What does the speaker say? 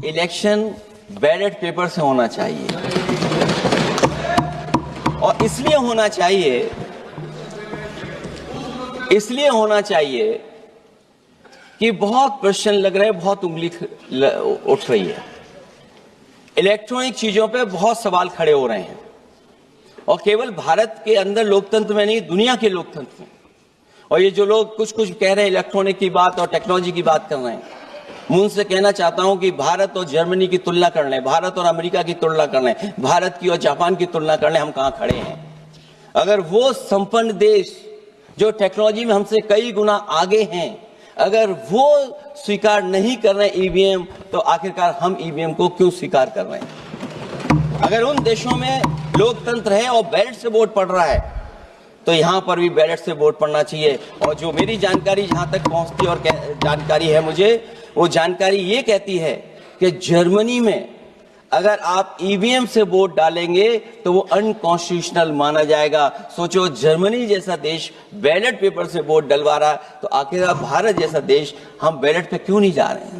Election ballot paper से होना चाहिए, और इसलिए होना चाहिए कि बहुत प्रश्न लग रहे हैं, बहुत उंगली उठ रही है, इलेक्ट्रॉनिक चीजों पे बहुत सवाल खड़े हो रहे हैं, और केवल भारत के अंदर लोकतंत्र में नहीं, दुनिया के लोकतंत्र में। और ये जो लोग कुछ कह रहे हैं इलेक्ट्रॉनिक की बात और टेक्नोलॉजी की बात कर रहे हैं, मैं उनसे कहना चाहता हूं कि भारत और जर्मनी की तुलना कर लें, भारत और अमेरिका की तुलना कर लें, भारत की और जापान की तुलना कर लें, हम कहां खड़े हैं। अगर वो संपन्न देश जो टेक्नोलॉजी में हमसे कई गुना आगे हैं, अगर वो स्वीकार नहीं कर रहे ईवीएम, तो आखिरकार हम ईवीएम को क्यों स्वीकार कर रहे हैं। अगर उन देशों में लोकतंत्र है और बैलेट से वोट पड़ रहा है, तो यहां पर भी बैलेट से वोट पड़ना चाहिए। और जो मेरी जानकारी जहां तक पहुंचती है और जानकारी है मुझे, वो जानकारी ये कहती है कि जर्मनी में अगर आप ईवीएम से वोट डालेंगे तो वो अनकॉन्स्टिट्यूशनल माना जाएगा। सोचो, जर्मनी जैसा देश बैलेट पेपर से वोट डलवा रहा है, तो आखिर भारत जैसा देश हम बैलेट पे क्यों नहीं जा रहे हैं।